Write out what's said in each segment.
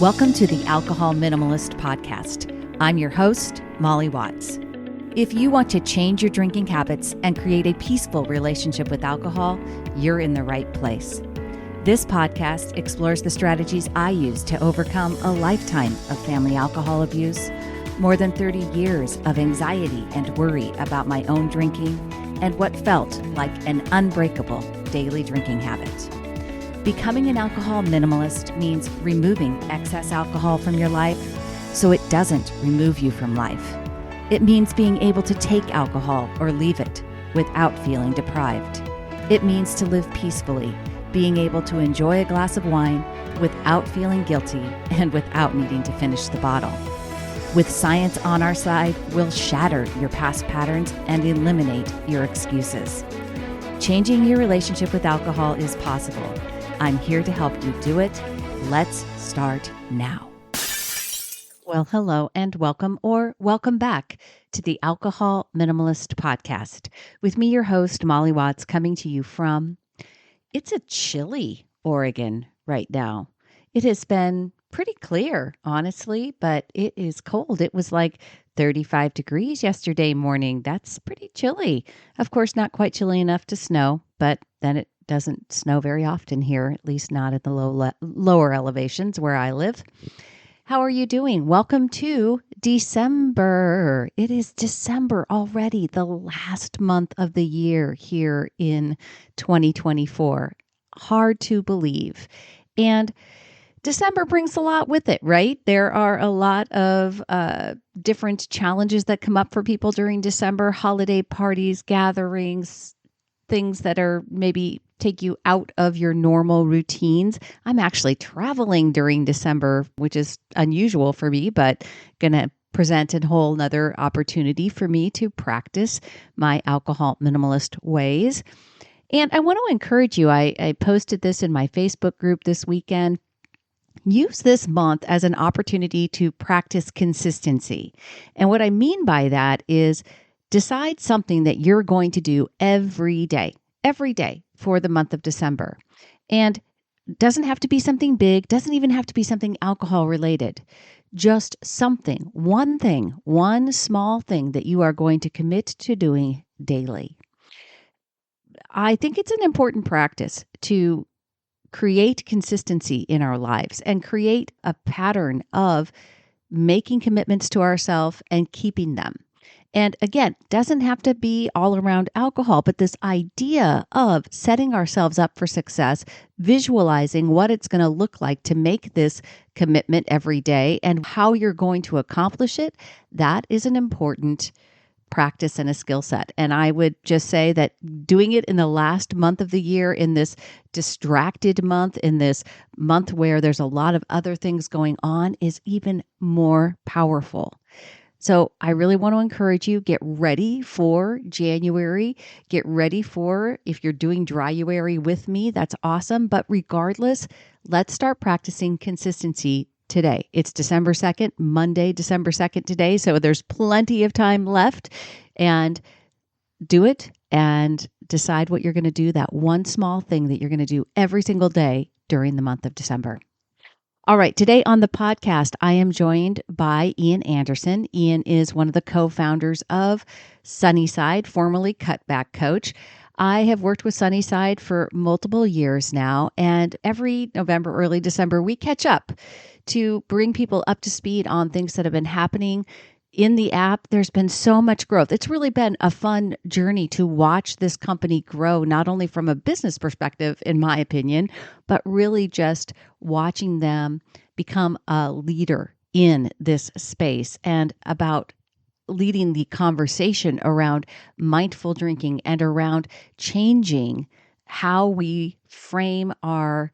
Welcome to the Alcohol Minimalist Podcast. I'm your host, Molly Watts. If you want to change your drinking habits and create a peaceful relationship with alcohol, you're in the right place. This podcast explores the strategies I use to overcome a lifetime of family alcohol abuse, more than 30 years of anxiety and worry about my own drinking, and what felt like an unbreakable daily drinking habit. Becoming an alcohol minimalist means removing excess alcohol from your life so it doesn't remove you from life. It means being able to take alcohol or leave it without feeling deprived. It means to live peacefully, being able to enjoy a glass of wine without feeling guilty and without needing to finish the bottle. With science on our side, we'll shatter your past patterns and eliminate your excuses. Changing your relationship with alcohol is possible. I'm here to help you do it. Let's start now. Well, hello and welcome or welcome back to the Alcohol Minimalist Podcast with me, your host, Molly Watts, coming to you from, it's a chilly Oregon right now. It has been pretty clear, honestly, but it is cold. It was like 35 degrees yesterday morning. That's pretty chilly. Of course, not quite chilly enough to snow, but then it doesn't snow very often here, at least not at the lower elevations where I live. How are you doing? Welcome to December. It is December already, the last month of the year here in 2024. Hard to believe. And December brings a lot with it, right? There are a lot of different challenges that come up for people during December, holiday parties, gatherings, things that are maybe take you out of your normal routines. I'm actually traveling during December, which is unusual for me, but going to present a whole nother opportunity for me to practice my alcohol minimalist ways. And I want to encourage you. I posted this in my Facebook group this weekend. Use this month as an opportunity to practice consistency. And what I mean by that is decide something that you're going to do every day for the month of December. And doesn't have to be something big, doesn't even have to be something alcohol related. Just something, one small thing that you are going to commit to doing daily. I think it's an important practice to create consistency in our lives and create a pattern of making commitments to ourselves and keeping them. And again, doesn't have to be all around alcohol, but this idea of setting ourselves up for success, visualizing what it's going to look like to make this commitment every day and how you're going to accomplish it, that is an important practice and a skill set. And I would just say that doing it in the last month of the year, in this distracted month, in this month where there's a lot of other things going on, is even more powerful. So I really want to encourage you, get ready for January. Get ready for, if you're doing Dryuary with me, that's awesome. But regardless, let's start practicing consistency today. It's December 2nd, Monday, December 2nd today. So there's plenty of time left. And do it and decide what you're going to do, that one small thing that you're going to do every single day during the month of December. All right, today on the podcast, I am joined by Ian Andersen. Ian is one of the co-founders of Sunnyside, formerly Cutback Coach. I have worked with Sunnyside for multiple years now, and every November, early December, we catch up to bring people up to speed on things that have been happening in the app. There's been so much growth. It's really been a fun journey to watch this company grow, not only from a business perspective, in my opinion, but really just watching them become a leader in this space and about leading the conversation around mindful drinking and around changing how we frame our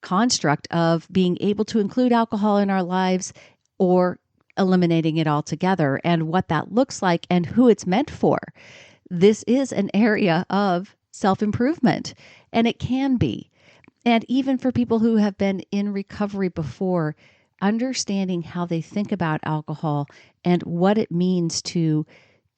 construct of being able to include alcohol in our lives or eliminating it altogether, and what that looks like and who it's meant for. This is an area of self-improvement, and it can be. And even for people who have been in recovery before, understanding how they think about alcohol and what it means to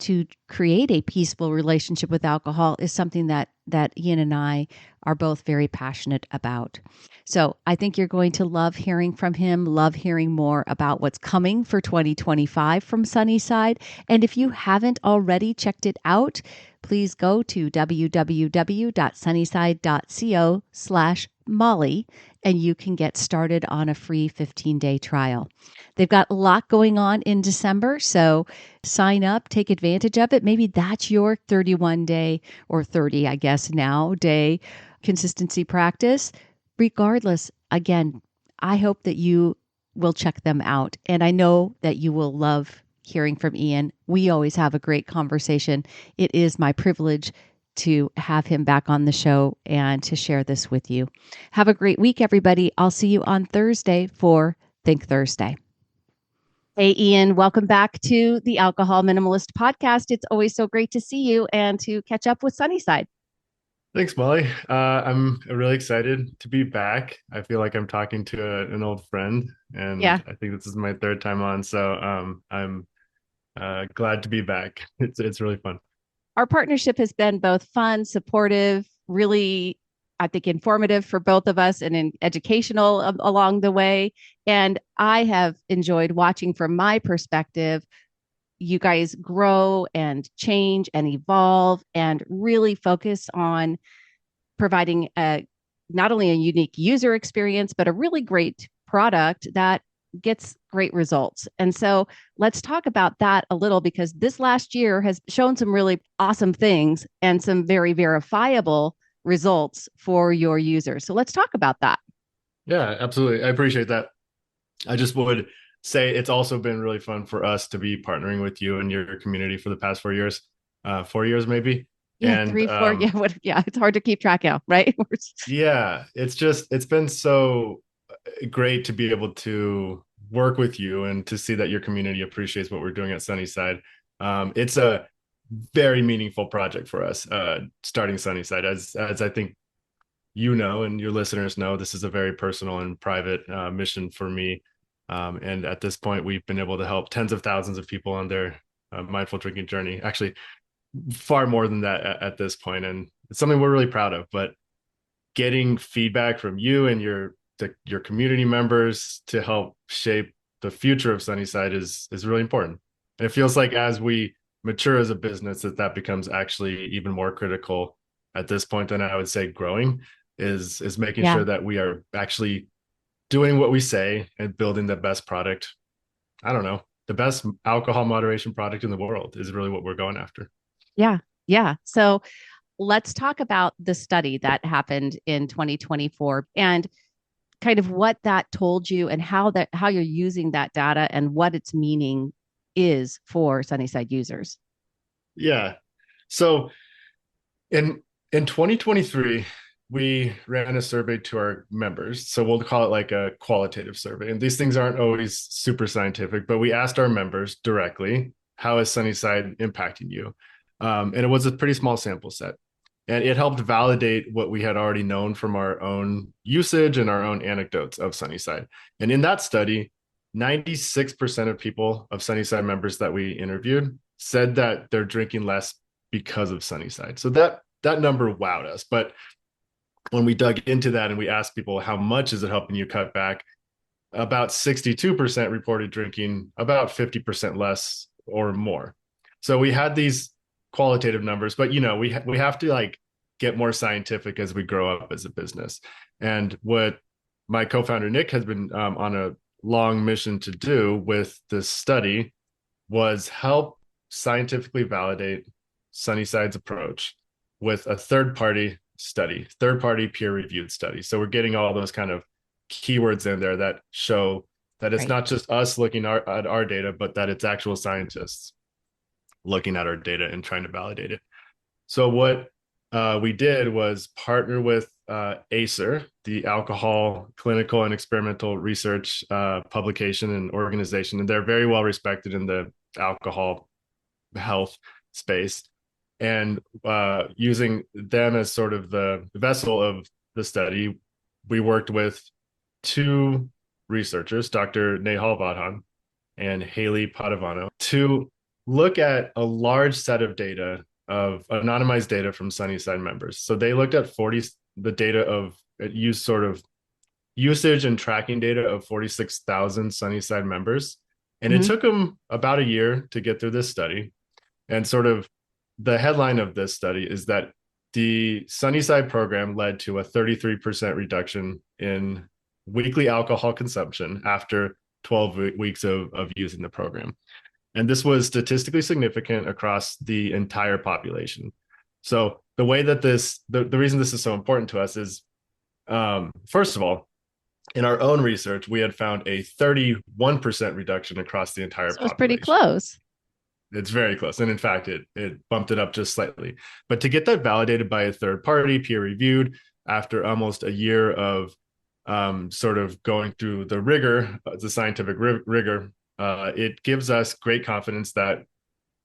to create a peaceful relationship with alcohol is something that Ian and I are both very passionate about. So I think you're going to love hearing from him, love hearing more about what's coming for 2025 from Sunnyside. And if you haven't already checked it out, please go to www.sunnyside.co/Molly and you can get started on a free 15-day trial. They've got a lot going on in December, so sign up, take advantage of it. Maybe that's your 31-day or 30, I guess now, day consistency practice. Regardless, again, I hope that you will check them out. And I know that you will love hearing from Ian. We always have a great conversation. It is my privilege to have him back on the show and to share this with you. Have a great week, everybody. I'll see you on Thursday for Think Thursday. Hey, Ian, welcome back to the Alcohol Minimalist Podcast. It's always so great to see you and to catch up with Sunnyside. Thanks, Molly. I'm really excited to be back. I feel like I'm talking to an old friend, Yeah. and I think this is my third time on. So I'm glad to be back. It's really fun. Our partnership has been both fun, supportive, really, I think, informative for both of us and educational along the way. And I have enjoyed watching from my perspective you guys grow and change and evolve and really focus on providing not only a unique user experience, but a really great product that gets great results. And so let's talk about that a little, because this last year has shown some really awesome things and some very verifiable results for your users. So let's talk about that. Yeah, absolutely. I appreciate that. I just would say it's also been really fun for us to be partnering with you and your community for the past 4 years, 4 years maybe. Yeah, And 3, 4. Yeah, yeah, it's hard to keep track of, right? yeah, it's been so great to be able to work with you and to see that your community appreciates what we're doing at Sunnyside. It's a very meaningful project for us, starting Sunnyside. As I think you know and your listeners know, this is a very personal and private mission for me. And at this point, we've been able to help tens of thousands of people on their mindful drinking journey. Actually, far more than that at this point, and it's something we're really proud of. But getting feedback from you and your community members to help shape the future of Sunnyside is really important. And it feels like as we mature as a business, that becomes actually even more critical at this point than I would say growing is making Yeah. sure that we are actually doing what we say and building the best product. I don't know, the best alcohol moderation product in the world is really what we're going after. Yeah. Yeah. So let's talk about the study that happened in 2024 and kind of what that told you and how you're using that data and what its meaning is for Sunnyside users. Yeah. So in 2023, we ran a survey to our members. So we'll call it like a qualitative survey. And these things aren't always super scientific, but we asked our members directly, how is Sunnyside impacting you? And it was a pretty small sample set. And it helped validate what we had already known from our own usage and our own anecdotes of Sunnyside. And in that study, 96% of people of Sunnyside members that we interviewed said that they're drinking less because of Sunnyside. So that number wowed us. But when we dug into that and we asked people how much is it helping you cut back, about 62% reported drinking about 50% less or more. So we had these qualitative numbers, but we have to like get more scientific as we grow up as a business. And what my co-founder Nick has been on a long mission to do with this study was help scientifically validate Sunnyside's approach with a third-party study, third-party peer-reviewed study. So we're getting all those kind of keywords in there that show that it's Right. not just us looking at our data, but that it's actual scientists looking at our data and trying to validate it. So what we did was partner with ACER, the Alcohol Clinical and Experimental Research publication and organization, and they're very well respected in the alcohol health space. And using them as sort of the vessel of the study, we worked with two researchers, Dr. Nehal Vadhan and Haley Padavano, two look at a large set of data of anonymized data from Sunnyside members. So they looked at the data of use sort of usage and tracking data of 46,000 Sunnyside members. And it Mm-hmm. took them about a year to get through this study. And sort of the headline of this study is that the Sunnyside program led to a 33% reduction in weekly alcohol consumption after 12 weeks of using the program. And this was statistically significant across the entire population. So the way that the reason this is so important to us is, first of all, in our own research, we had found a 31% reduction across the entire So it's pretty population. close. It's very close. And in fact, it bumped it up just slightly. But to get that validated by a third party, peer reviewed, after almost a year of sort of going through the rigor, the scientific rigor, it gives us great confidence that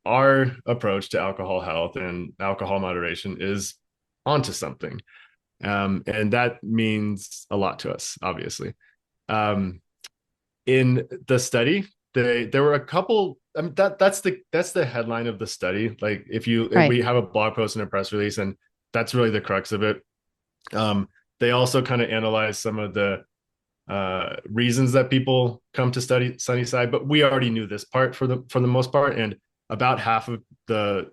our approach to alcohol health and alcohol moderation is onto something. And that means a lot to us, obviously. Um, in the study, there were a couple. I mean, that's the headline of the study. Like if Right. we have a blog post and a press release, and that's really the crux of it. They also kind of analyze some of the reasons that people come to study Sunnyside, but we already knew this part for the most part, and about half of the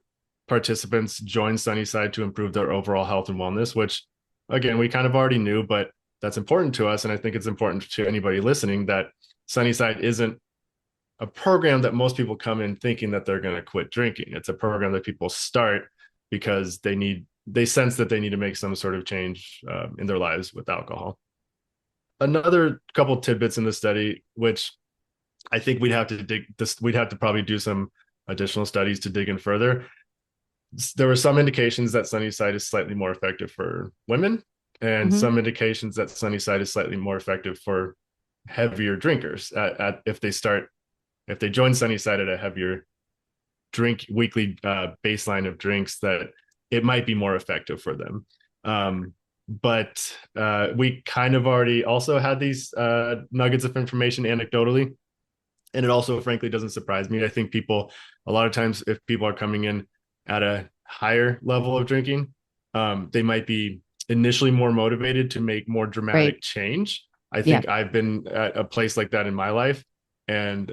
participants joined Sunnyside to improve their overall health and wellness, which again we kind of already knew, but that's important to us, and I think it's important to anybody listening that Sunnyside isn't a program that most people come in thinking that they're going to quit drinking. It's a program that people start because they sense that they need to make some sort of change in their lives with alcohol. Another couple tidbits in the study, which I think we'd have to probably do some additional studies to dig in further. There were some indications that Sunnyside is slightly more effective for women, and Mm-hmm. some indications that Sunnyside is slightly more effective for heavier drinkers if they join Sunnyside at a heavier weekly baseline of drinks, that it might be more effective for them. But we kind of already also had these nuggets of information anecdotally. And it also, frankly, doesn't surprise me. I think a lot of times, if people are coming in at a higher level of drinking, they might be initially more motivated to make more Right. dramatic change. I Yeah. think I've been at a place like that in my life. And,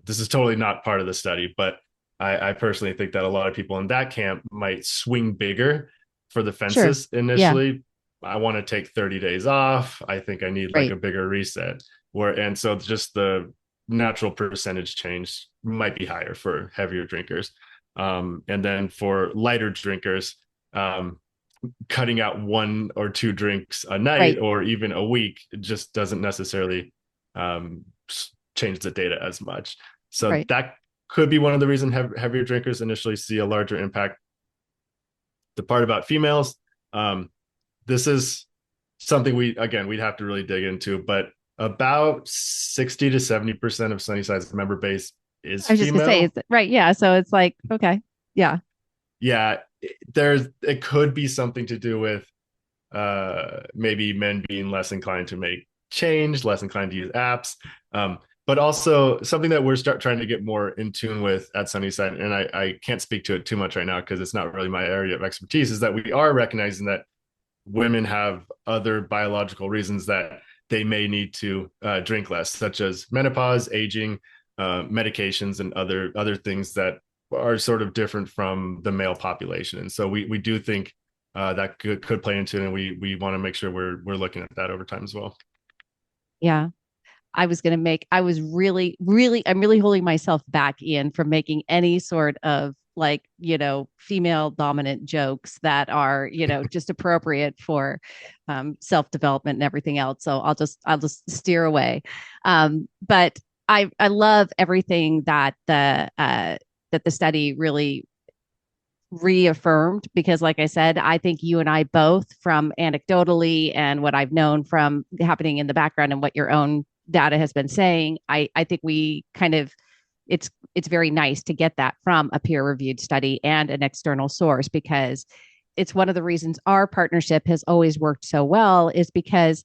this is totally not part of the study, but I personally think that a lot of people in that camp might swing bigger for the Sure. fences Yeah. initially. I want to take 30 days off. I think I need like Right. a bigger reset. And so just the natural percentage change might be higher for heavier drinkers. And then for lighter drinkers, cutting out one or two drinks a night Right. or even a week just doesn't necessarily um, change the data as much. So Right. that could be one of the reasons heavier drinkers initially see a larger impact. The part about females, this is something we'd have to really dig into, but about 60 to 70% of Sunnyside's member base is I was just gonna say, female. it's right. Yeah. So it's like, okay. Yeah. Yeah, it could be something to do with maybe men being less inclined to make change, less inclined to use apps. But also something that we're trying to get more in tune with at Sunnyside, and I can't speak to it too much right now because it's not really my area of expertise, is that we are recognizing that women have other biological reasons that they may need to drink less, such as menopause, aging, medications, and other things that are sort of different from the male population. And so we do think that could play into it, and we want to make sure we're looking at that over time as well. Yeah. I was really, really, I'm really holding myself back, Ian, from making any sort of like, female dominant jokes that are, just appropriate for self-development and everything else. So I'll just steer away. But I love everything that the study really reaffirmed because like I said, I think you and I both from anecdotally and what I've known from happening in the background and what your own data has been saying, I think we kind of it's very nice to get that from a peer reviewed study and an external source because it's one of the reasons our partnership has always worked so well is because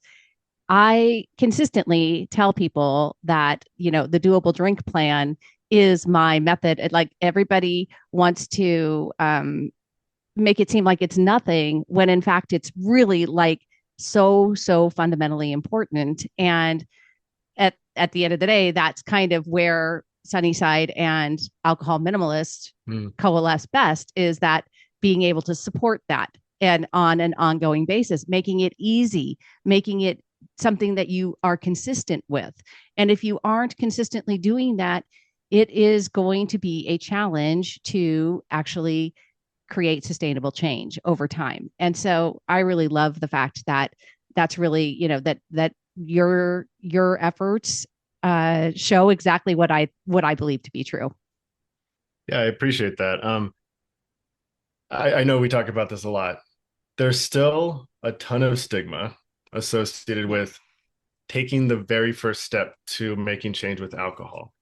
I consistently tell people that, the doable drink plan is my method. Like everybody wants to make it seem like it's nothing when in fact it's really like so fundamentally important. And at the end of the day, that's kind of where Sunnyside and Alcohol Minimalist coalesce best, is that being able to support that and on an ongoing basis, making it easy, making it something that you are consistent with. And if you aren't consistently doing that, it is going to be a challenge to actually create sustainable change over time. And so I really love the fact that that's really, that your efforts show exactly what I believe to be true. Yeah, I appreciate that. I know we talk about this a lot. There's still a ton of stigma associated with taking the very first step to making change with alcohol.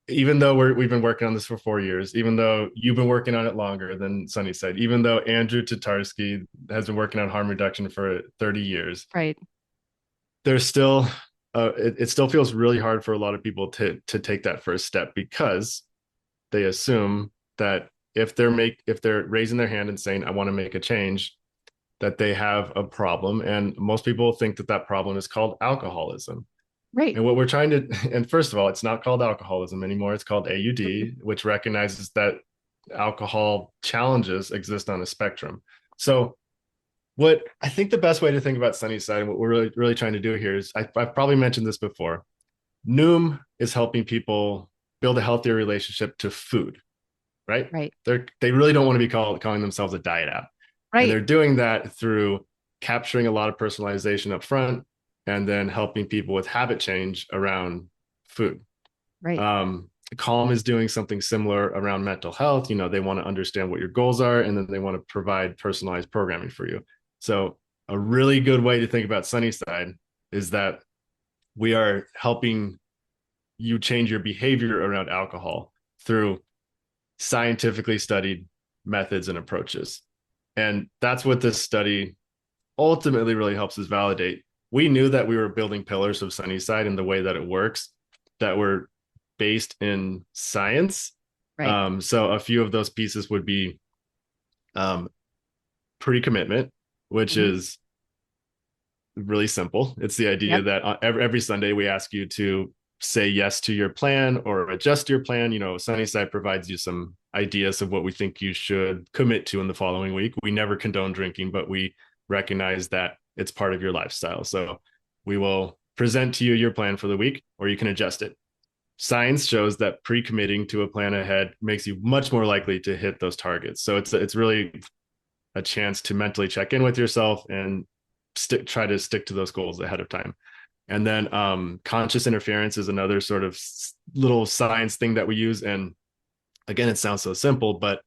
Even though we've been working on this for 4 years, even though you've been working on it longer than Sunnyside, even though Andrew Tatarski has been working on harm reduction for 30 years, Right. there's still it still feels really hard for a lot of people to take that first step, because they assume that if they're raising their hand and saying, I want to make a change, that they have a problem. And most people think that that problem is called alcoholism. Right. And what we're trying to, and first of all, it's not called alcoholism anymore. It's called AUD, which recognizes that alcohol challenges exist on a spectrum. So what I think the best way to think about Sunnyside and what we're really trying to do here is, I've probably mentioned this before. Noom is helping people build a healthier relationship to food, right? Right. They really don't want to be calling themselves a diet app. And Right. they're doing that through capturing a lot of personalization up front, and then helping people with habit change around food. Right. Calm is doing something similar around mental health. They want to understand what your goals are, and then they want to provide personalized programming for you. So a really good way to think about Sunnyside is that we are helping you change your behavior around alcohol through scientifically studied methods and approaches. And that's what this study ultimately really helps us validate. We knew that we were building pillars of Sunnyside and the way that it works that were based in science. Right. So a few of those pieces would be pre-commitment, which Mm-hmm. is really simple. It's the idea Yep. that every Sunday we ask you to say yes to your plan or adjust your plan. Sunnyside provides you some ideas of what we think you should commit to in the following week. We never condone drinking, but we recognize that it's part of your lifestyle. So we will present to you your plan for the week, or you can adjust it. Science shows that pre-committing to a plan ahead makes you much more likely to hit those targets. So it's really a chance to mentally check in with yourself and try to stick to those goals ahead of time. And then conscious interference is another sort of little science thing that we use. And again, it sounds so simple, but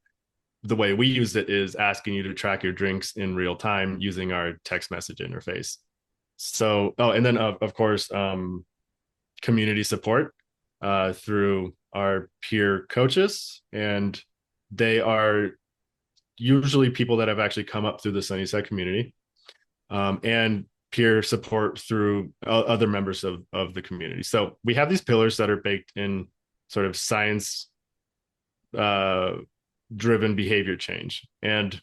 the way we use it is asking you to track your drinks in real time using our text message interface. So, and then of course, community support through our peer coaches. And they are usually people that have actually come up through the Sunnyside community, and peer support through other members of the community. So we have these pillars that are baked in sort of science driven behavior change. And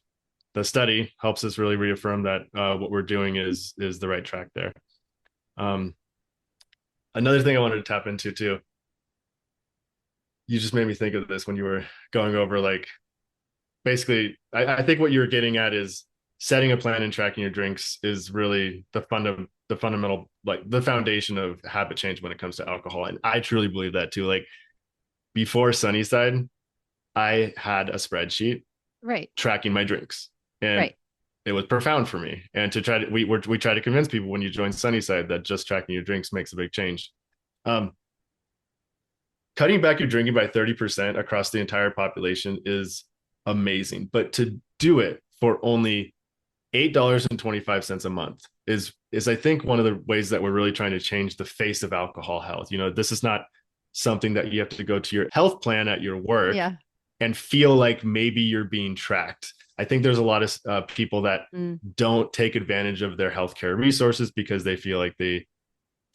the study helps us really reaffirm that what we're doing is the right track there. Another thing I wanted to tap into too, you just made me think of this when you were going over, like, basically, I think what you're getting at is setting a plan and tracking your drinks is really the fundamental, like the foundation of habit change when it comes to alcohol. And I truly believe that too. Like before Sunnyside, I had a spreadsheet Right. tracking my drinks, and Right. it was profound for me. And to try to we try to convince people when you join Sunnyside that just tracking your drinks makes a big change. Um, Cutting back your drinking by 30% across the entire population is amazing, but to do it for only $8.25 a month is I think one of the ways that we're really trying to change the face of alcohol health. This is not something that you have to go to your health plan at your work Yeah. and feel like maybe you're being tracked. I think there's a lot of people that don't take advantage of their healthcare resources because they feel like they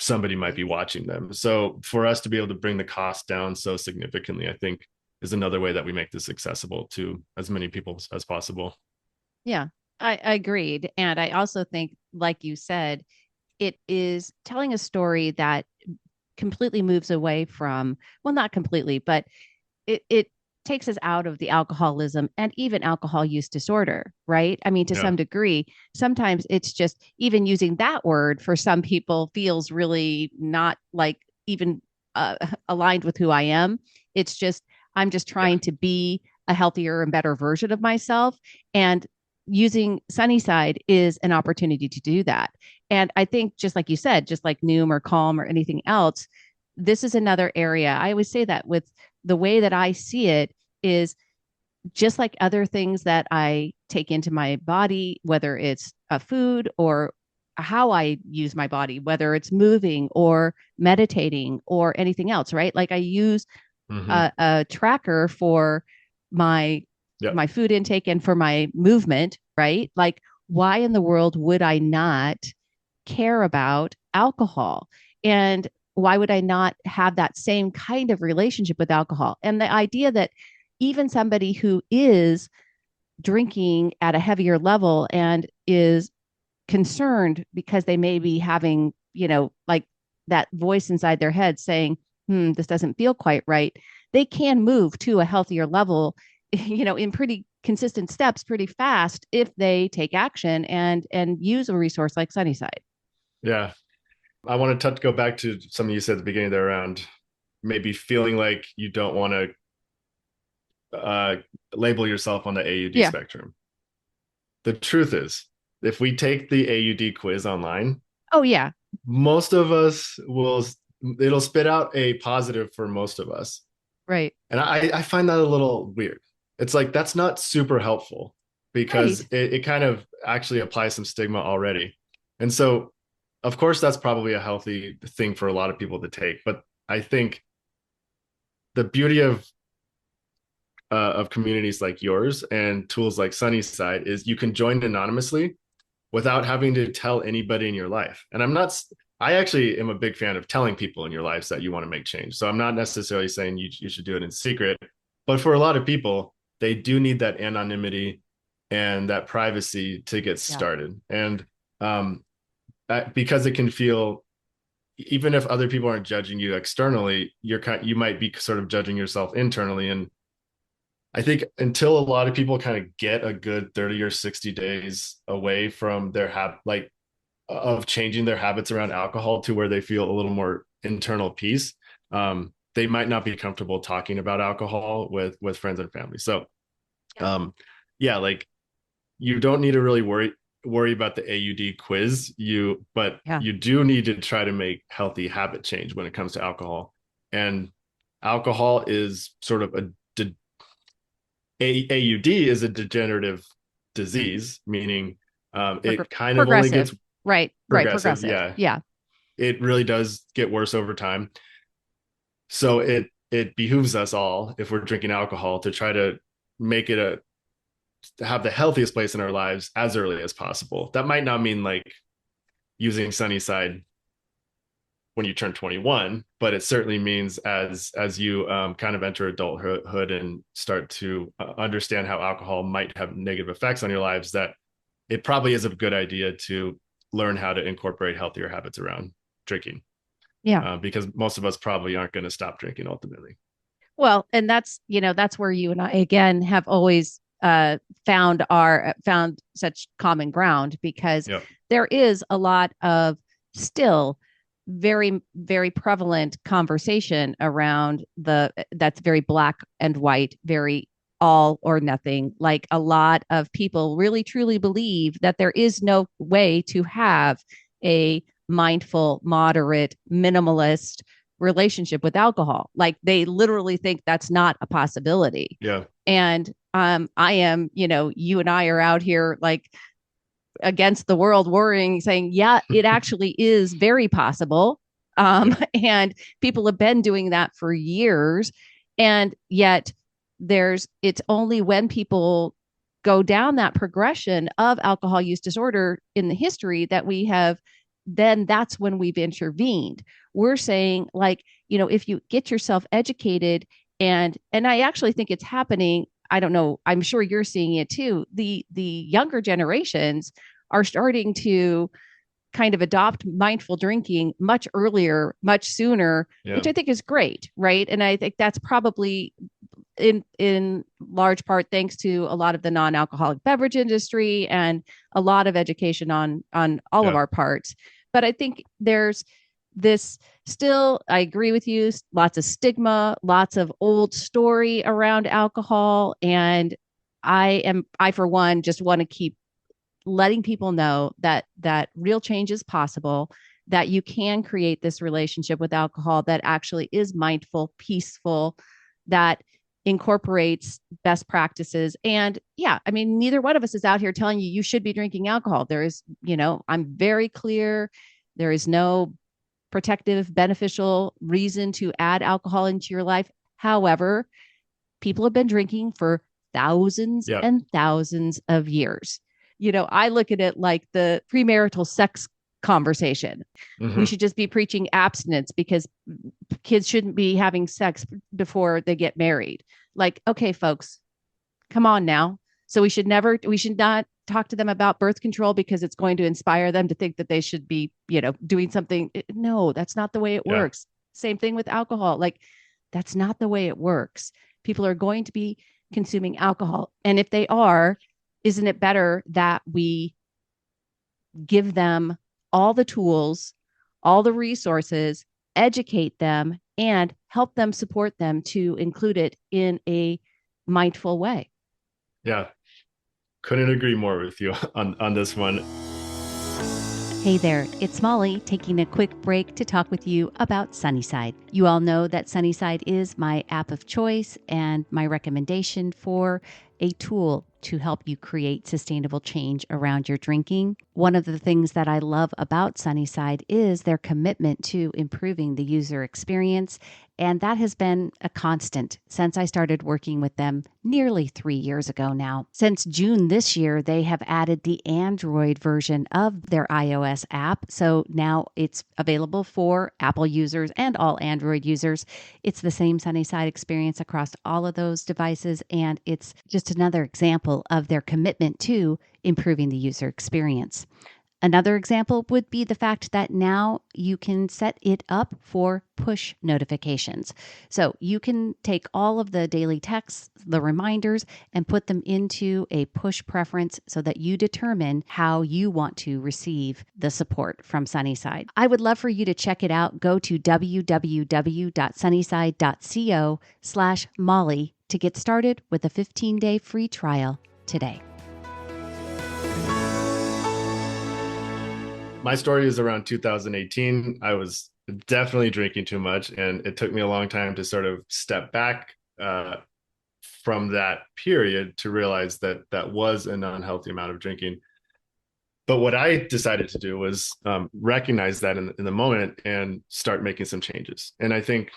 somebody might be watching them. So for us to be able to bring the cost down so significantly, I think is another way that we make this accessible to as many people as possible. Yeah, I agreed. And I also think, like you said, it is telling a story that completely moves away from, well, not completely, but it takes us out of the alcoholism and even alcohol use disorder, right? I mean, to Yeah. some degree, sometimes it's just even using that word for some people feels really not like even aligned with who I am. It's just, I'm just Yeah. trying to be a healthier and better version of myself. And using Sunnyside is an opportunity to do that. And I think, just like you said, just like Noom or Calm or anything else, this is another area. I always say that with the way that I see it is just like other things that I take into my body, whether it's a food or how I use my body, whether it's moving or meditating or anything else, right? Like I use Mm-hmm. a tracker for my Yeah. my food intake and for my movement, right? Like why in the world would I not care about alcohol? And why would I not have that same kind of relationship with alcohol? And the idea that even somebody who is drinking at a heavier level and is concerned because they may be having, like that voice inside their head saying, this doesn't feel quite right, they can move to a healthier level, in pretty consistent steps pretty fast if they take action and use a resource like Sunnyside. Yeah. I want to go back to something you said at the beginning there around maybe feeling like you don't want to label yourself on the AUD Yeah. spectrum. The truth is, if we take the AUD quiz online, Oh, yeah. most of us it'll spit out a positive for most of us. Right. And I find that a little weird. It's like, that's not super helpful because Right. it kind of actually applies some stigma already. And so, of course, that's probably a healthy thing for a lot of people to take. But I think the beauty of communities like yours and tools like Sunnyside is you can join anonymously without having to tell anybody in your life. And I actually am a big fan of telling people in your lives that you want to make change. So I'm not necessarily saying you should do it in secret, but for a lot of people, they do need that anonymity and that privacy to get Yeah. started. And because it can feel, even if other people aren't judging you externally, you might be sort of judging yourself internally. And I think until a lot of people kind of get a good 30 or 60 days away from their of changing their habits around alcohol to where they feel a little more internal peace, they might not be comfortable talking about alcohol with friends and family. So, yeah, like you don't need to really worry about the AUD quiz. But Yeah. you do need to try to make healthy habit change when it comes to alcohol. And alcohol is sort of AUD is a degenerative disease, meaning it kind of only Progressive. gets Right. progressive. Progressive. Yeah, Yeah. it really does get worse over time. So it behooves us all, if we're drinking alcohol, to try to make it to have the healthiest place in our lives as early as possible. That might not mean like using Sunnyside when you turn 21, but it certainly means as you kind of enter adulthood and start to understand how alcohol might have negative effects on your lives, that it probably is a good idea to learn how to incorporate healthier habits around drinking. Yeah. Because most of us probably aren't going to stop drinking ultimately. Well, and that's where you and I again have always found such common ground, because Yep. there is a lot of still very, very prevalent conversation around that's very black and white, very all or nothing. Like a lot of people really truly believe that there is no way to have a mindful, moderate, minimalist relationship with alcohol. Like they literally think that's not a possibility. Yeah. And I am, you and I are out here like against the world worrying, saying, yeah, it actually is very possible. And people have been doing that for years. And yet it's only when people go down that progression of alcohol use disorder in the history that we have then that's when we've intervened. We're saying, like, if you get yourself educated, and I actually think it's happening. I don't know, I'm sure you're seeing it too. The younger generations are starting to kind of adopt mindful drinking much earlier, much sooner, which I think is great, right? And I think that's probably in large part thanks to a lot of the non-alcoholic beverage industry and a lot of education on all of our parts. But I think there's this still, I agree with you, lots of stigma, lots of old story around alcohol. And I for one just want to keep letting people know that real change is possible, that you can create this relationship with alcohol that actually is mindful, peaceful, that incorporates best practices. And yeah, I mean, neither one of us is out here telling you should be drinking alcohol. There is, I'm very clear, there is no protective, beneficial reason to add alcohol into your life. However, people have been drinking for thousands and thousands of years. I look at it like the premarital sex conversation. We should just be preaching abstinence because kids shouldn't be having sex before they get married. Like, okay, folks, come on now. So we should not talk to them about birth control because it's going to inspire them to think that they should be, doing something. No, that's not the way it works. Same thing with alcohol. Like, that's not the way it works. People are going to be consuming alcohol. And if they are, isn't it better that we give them all the tools, all the resources, educate them, and help them, support them to include it in a mindful way? Yeah. Couldn't agree more with you on this one. Hey there, it's Molly taking a quick break to talk with you about Sunnyside. You all know that Sunnyside is my app of choice and my recommendation for a tool to help you create sustainable change around your drinking. One of the things that I love about Sunnyside is their commitment to improving the user experience, and that has been a constant since I started working with them nearly 3 years ago now. Since June this year, they have added the Android version of their iOS app, so now it's available for Apple users and all Android users. It's the same Sunnyside experience across all of those devices, and it's just another example of their commitment to improving the user experience. Another example would be the fact that now you can set it up for push notifications. So you can take all of the daily texts, the reminders, and put them into a push preference so that you determine how you want to receive the support from Sunnyside. I would love for you to check it out. Go to www.sunnyside.co/Molly to get started with a 15-day free trial today. My story is around 2018. I was definitely drinking too much, and it took me a long time to sort of step back from that period to realize that that was an unhealthy amount of drinking. But what I decided to do was recognize that in the moment and start making some changes. And I think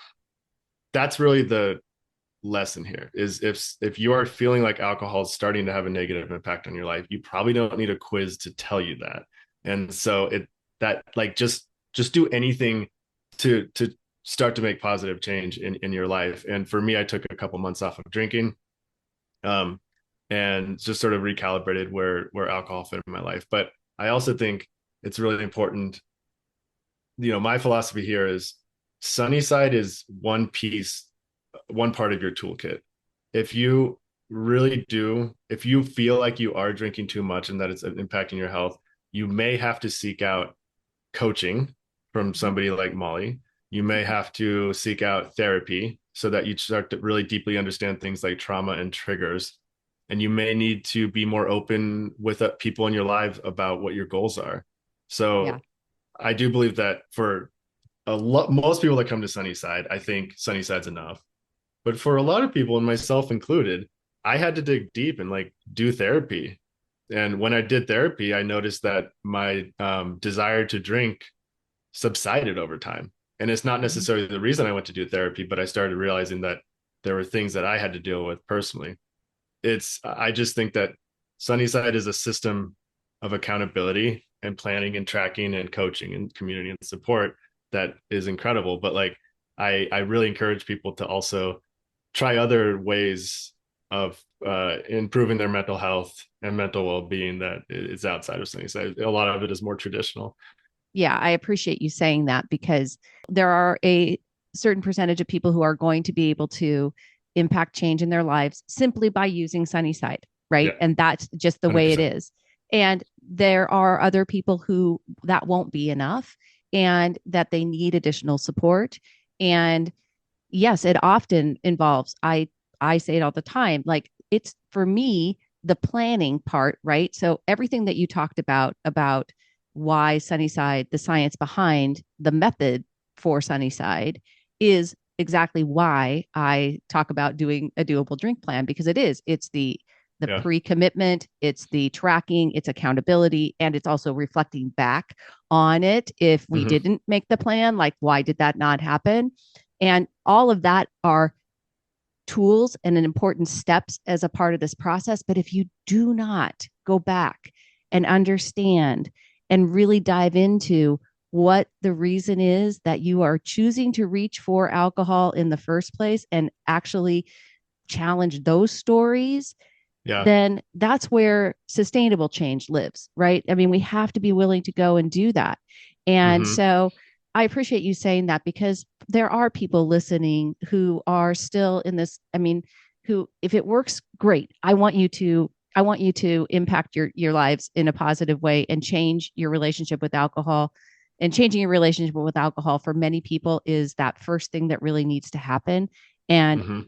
that's really the lesson here is if you are feeling like alcohol is starting to have a negative impact on your life, you probably don't need a quiz to tell you that. And so just do anything to start to make positive change in your life. And for me, I took a couple months off of drinking and just sort of recalibrated where alcohol fit in my life. But I also think it's really important, my philosophy here is Sunnyside is one part of your toolkit. If you feel like you are drinking too much and that it's impacting your health, you may have to seek out coaching from somebody like Molly. You may have to seek out therapy so that you start to really deeply understand things like trauma and triggers. And you may need to be more open with people in your life about what your goals are. So I do believe that for most people that come to Sunnyside, I think Sunnyside's enough. But for a lot of people, and myself included, I had to dig deep and do therapy. And when I did therapy, I noticed that my desire to drink subsided over time. And it's not necessarily the reason I went to do therapy, but I started realizing that there were things that I had to deal with personally. I just think that Sunnyside is a system of accountability and planning and tracking and coaching and community and support that is incredible. But like, I really encourage people to also try other ways of improving their mental health and mental well-being that is outside of Sunnyside. A lot of it is more traditional. Yeah, I appreciate you saying that, because there are a certain percentage of people who are going to be able to impact change in their lives simply by using Sunnyside, right? Yeah, And that's just the way it 100%. is. And there are other people who that won't be enough and that they need additional support. And yes, it often involves, I say it all the time, like it's for me, the planning part, right? So everything that you talked about why Sunnyside, the science behind the method for Sunnyside is exactly why I talk about doing a doable drink plan, because it's the Yeah. pre-commitment, it's the tracking, it's accountability, and it's also reflecting back on it. If we Mm-hmm. didn't make the plan, like why did that not happen? And all of that are tools and an important steps as a part of this process. But if you do not go back and understand and really dive into what the reason is that you are choosing to reach for alcohol in the first place and actually challenge those stories, Yeah. then that's where sustainable change lives, right? I mean, we have to be willing to go and do that. And Mm-hmm. so I appreciate you saying that, because there are people listening who are still in this. I mean, who, if it works, great. I want you to impact your lives in a positive way and change your relationship with alcohol. And changing your relationship with alcohol for many people is that first thing that really needs to happen. And Mm-hmm.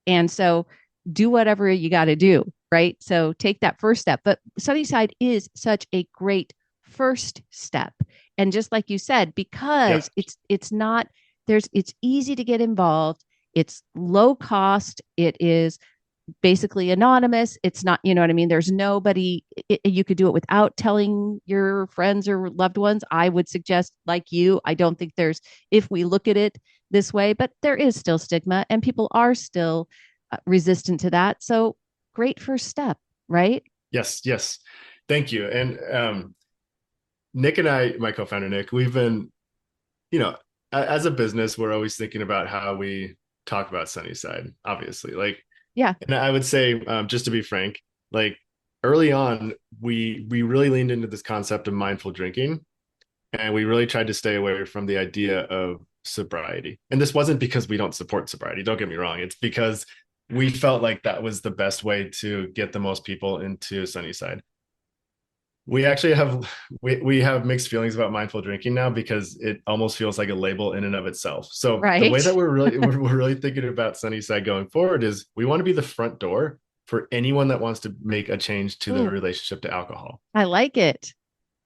and so do whatever you got to do, right? So take that first step. But Sunnyside is such a great first step. And just like you said, Yeah. because it's not there's it's easy to get involved, it's low cost, it is basically anonymous. It's not, you know what I mean? There's nobody, you could do it without telling your friends or loved ones. I would suggest, like you, I don't think there's, if we look at it this way, but there is still stigma and people are still resistant to that. So great first step, right? Yes. Yes. Thank you. And Nick and I, my co-founder Nick, we've been, you know, as a business, we're always thinking about how we talk about Sunnyside, obviously. Like, Yeah. and I would say, just to be frank, like early on, we really leaned into this concept of mindful drinking, and we really tried to stay away from the idea of sobriety. And this wasn't because we don't support sobriety. Don't get me wrong. It's because we felt like that was the best way to get the most people into Sunnyside. We actually have we have mixed feelings about mindful drinking now, because it almost feels like a label in and of itself. So the way that Right. we're really thinking about Sunnyside going forward is we want to be the front door for anyone that wants to make a change to their Ooh, relationship to alcohol. I like it.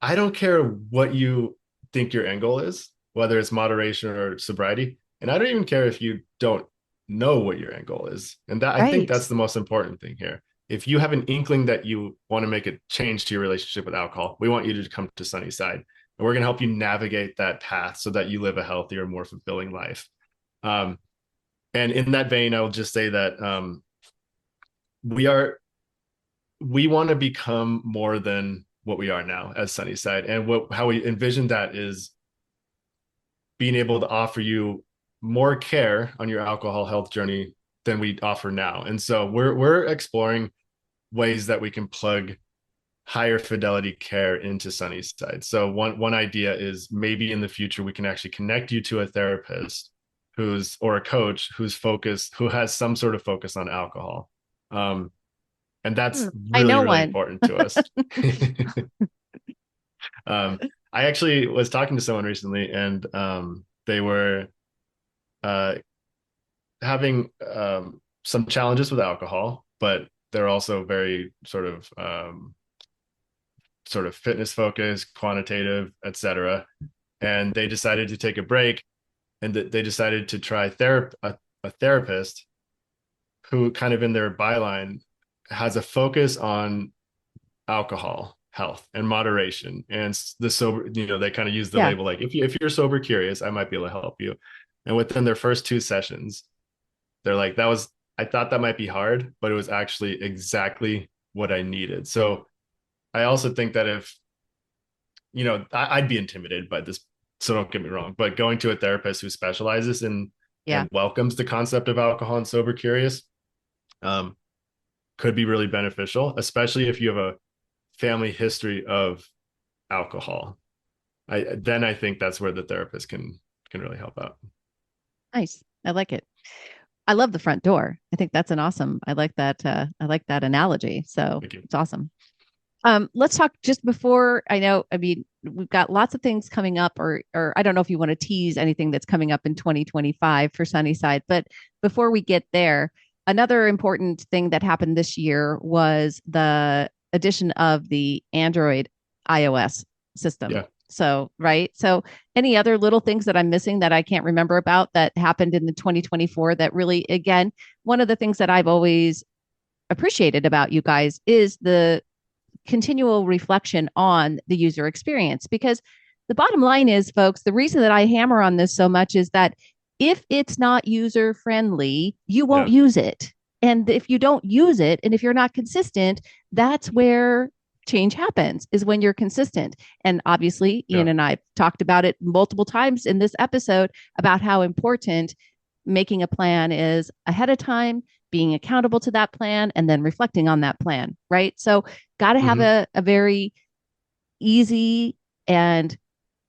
I don't care what you think your end goal is, whether it's moderation or sobriety, and I don't even care if you don't know what your end goal is. And that, I think Right. that's the most important thing here. If you have an inkling that you want to make a change to your relationship with alcohol, we want you to come to Sunnyside, and we're going to help you navigate that path so that you live a healthier, more fulfilling life. Um, and in that vein, I will just say that we are we want to become more than what we are now as Sunnyside, and what how we envision that is being able to offer you more care on your alcohol health journey than we offer now. And so we're exploring ways that we can plug higher fidelity care into Sunnyside. So one idea is maybe in the future we can actually connect you to a therapist who's or a coach who has some sort of focus on alcohol. And that's I really know really one. important to us. I actually was talking to someone recently, and they were uh, having some challenges with alcohol, but they're also very sort of fitness focused, quantitative, etc. And they decided to take a break, and they decided to try a therapist who kind of in their byline has a focus on alcohol health and moderation and the sober, they kind of use the Yeah. label like if you're sober curious, I might be able to help you. And within their first two sessions, they're like, that was, I thought that might be hard, but it was actually exactly what I needed. So I also think that if I'd be intimidated by this. So don't get me wrong, but going to a therapist who specializes in Yeah. and welcomes the concept of alcohol and sober curious um, could be really beneficial, especially if you have a family history of alcohol. I think that's where the therapist can really help out. Nice. I like it. I love the front door. I think that's an awesome. I like that. I like that analogy. So Thank you. it's awesome. Let's talk just before I know. I mean, we've got lots of things coming up, or I don't know if you want to tease anything that's coming up in 2025 for Sunnyside, but before we get there, another important thing that happened this year was the addition of the Android iOS system. Yeah. So, right. So, any other little things that I'm missing that I can't remember about that happened in the 2024 that really, again, one of the things that I've always appreciated about you guys is the continual reflection on the user experience. Because the bottom line is, folks, the reason that I hammer on this so much is that if it's not user friendly, you won't use it. And if you don't use it, and if you're not consistent, that's where change happens, is when you're consistent. And obviously, Ian and I talked about it multiple times in this episode about how important making a plan is ahead of time, being accountable to that plan, and then reflecting on that plan, right? So got to have a very easy and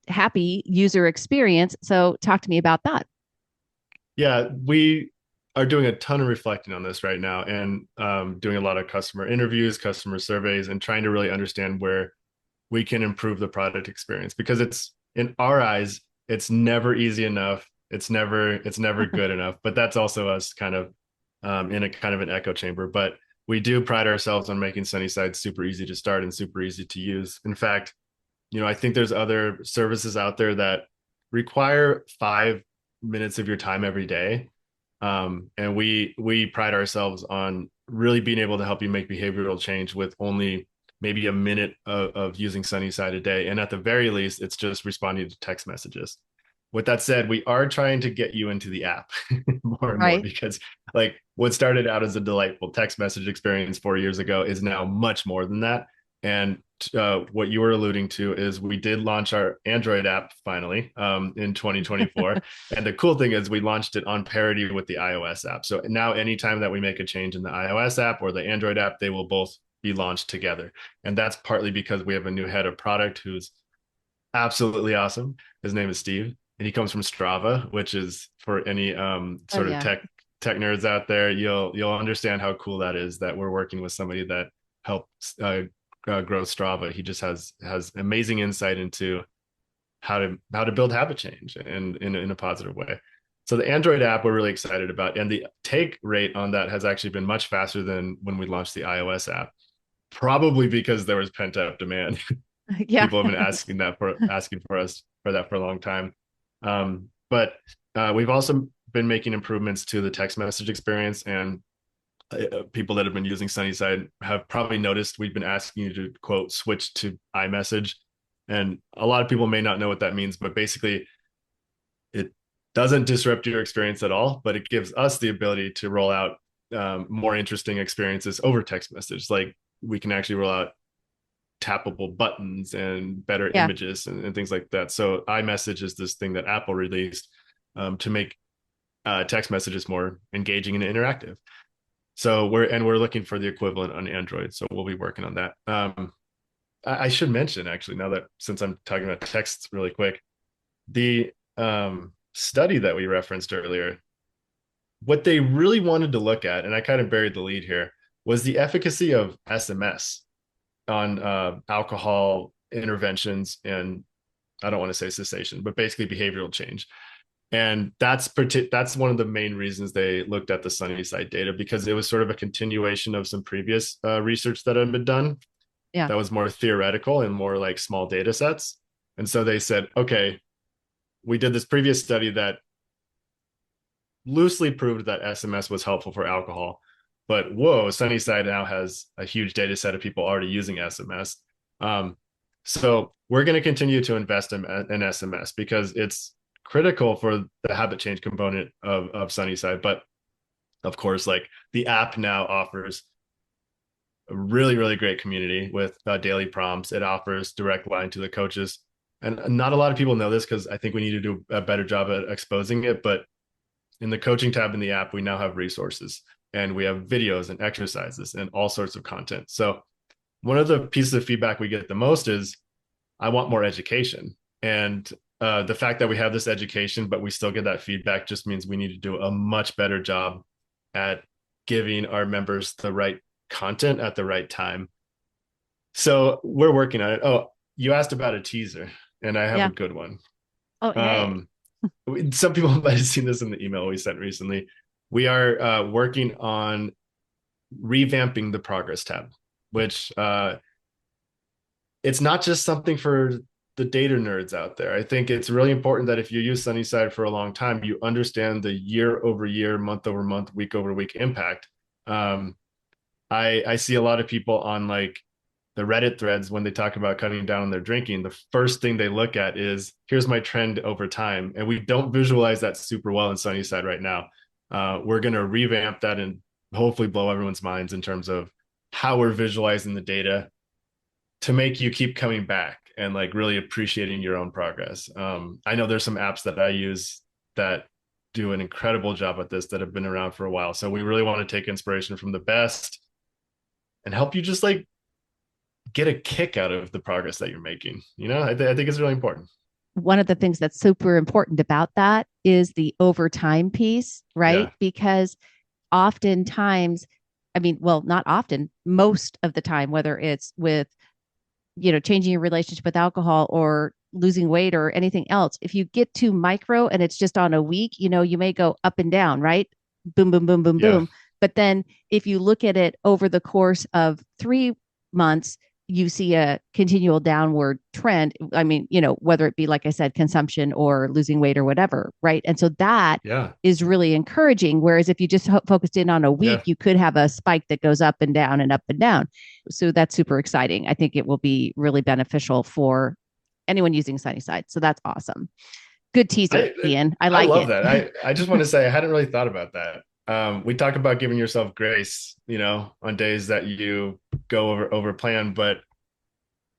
happy user experience. So talk to me about that. Yeah, we are doing a ton of reflecting on this right now, and doing a lot of customer interviews, customer surveys, and trying to really understand where we can improve the product experience, because it's, in our eyes, it's never easy enough. It's never good enough. But that's also us kind of in a kind of an echo chamber. But we do pride ourselves on making Sunnyside super easy to start and super easy to use. In fact, I think there's other services out there that require 5 minutes of your time every day. And we pride ourselves on really being able to help you make behavioral change with only maybe a minute of using Sunnyside a day. And at the very least, it's just responding to text messages. With that said, we are trying to get you into the app more and more, because like what started out as a delightful text message experience 4 years ago is now much more than that. And what you were alluding to is we did launch our Android app finally in 2024. And the cool thing is we launched it on parity with the iOS app. So now anytime that we make a change in the iOS app or the Android app, they will both be launched together. And that's partly because we have a new head of product who's absolutely awesome. His name is Steve, and he comes from Strava, which is, for any sort of tech nerds out there, you'll understand how cool that is, that we're working with somebody that helps grow Strava. He just has amazing insight into how to build habit change and in a positive way. So the Android app we're really excited about, and the take rate on that has actually been much faster than when we launched the iOS app, probably because there was pent up demand. People have been asking for us for that for a long time. But we've also been making improvements to the text message experience, and people that have been using Sunnyside have probably noticed we've been asking you to, quote, switch to iMessage. And a lot of people may not know what that means, but basically it doesn't disrupt your experience at all, but it gives us the ability to roll out more interesting experiences over text message. Like we can actually roll out tappable buttons and better images and things like that. So iMessage is this thing that Apple released to make text messages more engaging and interactive. So we're looking for the equivalent on Android. So we'll be working on that. I should mention, actually, now that, since I'm talking about texts really quick, the study that we referenced earlier, what they really wanted to look at, and I kind of buried the lead here, was the efficacy of SMS on alcohol interventions, and I don't want to say cessation, but basically behavioral change. And that's one of the main reasons they looked at the Sunnyside data, because it was sort of a continuation of some previous research that had been done that was more theoretical and more like small data sets. And so they said, okay, we did this previous study that loosely proved that SMS was helpful for alcohol, but whoa, Sunnyside now has a huge data set of people already using SMS. So we're going to continue to invest in SMS because it's critical for the habit change component of Sunnyside. But of course, like the app now offers a really, really great community with daily prompts. It offers direct line to the coaches. And not a lot of people know this because I think we need to do a better job at exposing it. But in the coaching tab in the app, we now have resources and we have videos and exercises and all sorts of content. So one of the pieces of feedback we get the most is, I want more education. And the fact that we have this education, but we still get that feedback, just means we need to do a much better job at giving our members the right content at the right time. So we're working on it. Oh, you asked about a teaser, and I have a good one. Oh, hey. Some people might have seen this in the email we sent recently. We are working on revamping the progress tab, which it's not just something for the data nerds out there. I think it's really important that if you use Sunnyside for a long time, you understand the year over year, month over month, week over week impact. I see a lot of people on like the Reddit threads when they talk about cutting down on their drinking. The first thing they look at is, here's my trend over time. And we don't visualize that super well in Sunnyside right now. We're going to revamp that and hopefully blow everyone's minds in terms of how we're visualizing the data to make you keep coming back and like really appreciating your own progress. I know there's some apps that I use that do an incredible job at this that have been around for a while. So we really want to take inspiration from the best and help you just like get a kick out of the progress that you're making. You know, I think it's really important. One of the things that's super important about that is the overtime piece, right? Yeah. Because oftentimes, I mean, well, not often, most of the time, whether it's with, changing your relationship with alcohol or losing weight or anything else, if you get too micro and it's just on a week, you may go up and down, right? Boom, boom, boom, boom, boom. But then if you look at it over the course of 3 months, you see a continual downward trend. I mean, whether it be, like I said, consumption or losing weight or whatever, right? And so that is really encouraging. Whereas if you just focused in on a week, you could have a spike that goes up and down and up and down. So that's super exciting. I think it will be really beneficial for anyone using Sunnyside. So that's awesome. Good teaser, Ian. I love that. I just want to say I hadn't really thought about that. We talk about giving yourself grace, on days that you go over plan, but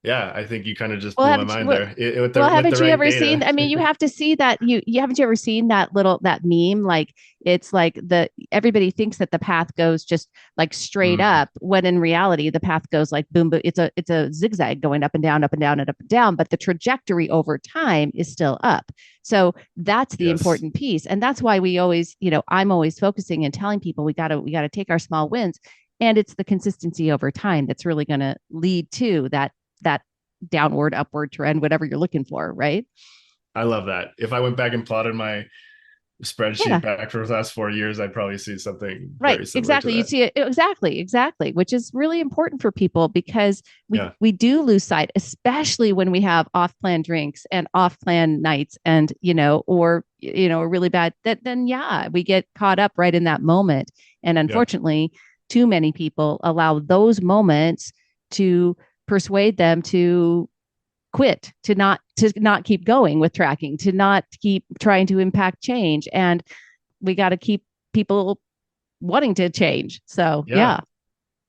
yeah, I think you kind of just blew my mind there. Haven't you ever seen? I mean, you have to see that. You haven't you ever seen that meme? Like it's like everybody thinks that the path goes just like straight up, when in reality the path goes like boom, boom. It's a zigzag going up and down, up and down, and up and down. But the trajectory over time is still up. So that's the important piece, and that's why we always, I'm always focusing and telling people we gotta take our small wins, and it's the consistency over time that's really going to lead to that downward, upward trend, whatever you're looking for, right? I love that. If I went back and plotted my spreadsheet back for the last 4 years, I'd probably see something very similar. Exactly. You'd see it exactly, which is really important for people because we do lose sight, especially when we have off-plan drinks and off-plan nights and, or really bad then we get caught up right in that moment. And unfortunately, too many people allow those moments to persuade them to quit, to not keep going with tracking, to not keep trying to impact change. And we got to keep people wanting to change. So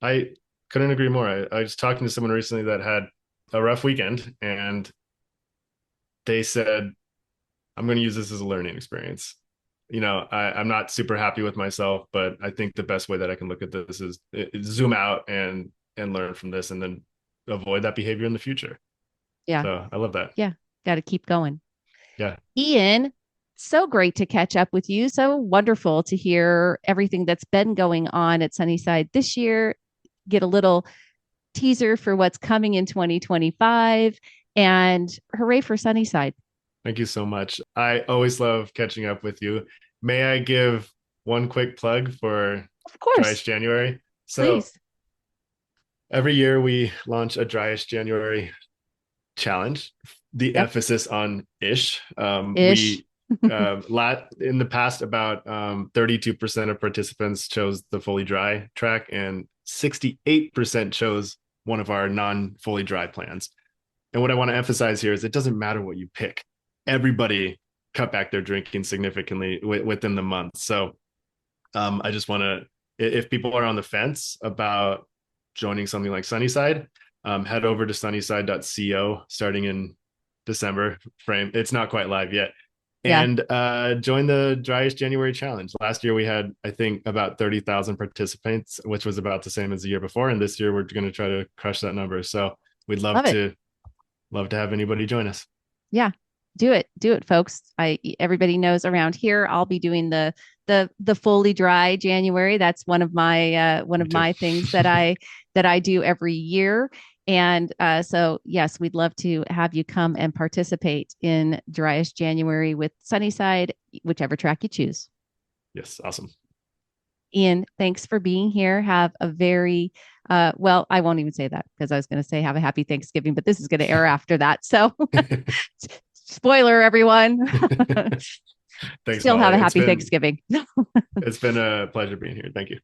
I couldn't agree more. I was talking to someone recently that had a rough weekend, and they said, I'm going to use this as a learning experience. I'm not super happy with myself, but I think the best way that I can look at this is zoom out and learn from this, and then avoid that behavior in the future. So I love that. Got to keep going. Ian, so great to catch up with you. So wonderful to hear everything that's been going on at Sunnyside this year, get a little teaser for what's coming in 2025, and hooray for Sunnyside. Thank you so much. I always love catching up with you. May I give one quick plug for Driest January? So please. Every year we launch a Driest January challenge. The emphasis on ish. We in the past, about 32% of participants chose the fully dry track, and 68% chose one of our non-fully dry plans. And what I want to emphasize here is it doesn't matter what you pick. Everybody cut back their drinking significantly within the month. So I just want to, if people are on the fence about joining something like Sunnyside, head over to sunnyside.co starting in December frame. It's not quite live yet. And join the Driest January Challenge. Last year we had, I think, about 30,000 participants, which was about the same as the year before. And this year we're going to try to crush that number. So we'd love to have anybody join us. Yeah, do it, folks. Everybody knows around here I'll be doing the fully dry January. That's one of my things that I do every year. And so, yes, we'd love to have you come and participate in Driest January with Sunnyside, whichever track you choose. Yes, awesome. Ian, thanks for being here. Have a very, well, I won't even say that because I was going to say have a happy Thanksgiving, but this is going to air after that. So spoiler, everyone. Thanks, Still Molly. have a happy Thanksgiving. It's been a pleasure being here. Thank you.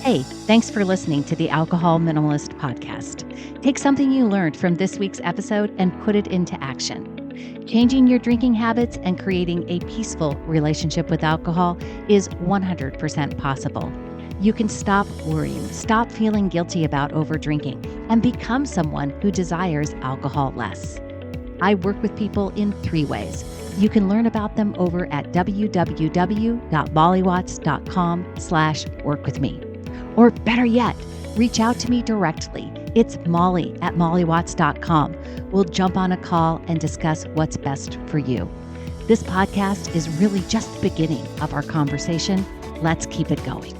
Hey, thanks for listening to the Alcohol Minimalist Podcast. Take something you learned from this week's episode and put it into action. Changing your drinking habits and creating a peaceful relationship with alcohol is 100% possible. You can stop worrying, stop feeling guilty about overdrinking, and become someone who desires alcohol less. I work with people in 3 ways. You can learn about them over at www.mollywatts.com/workwithme. Or better yet, reach out to me directly. It's molly@mollywatts.com. We'll jump on a call and discuss what's best for you. This podcast is really just the beginning of our conversation. Let's keep it going.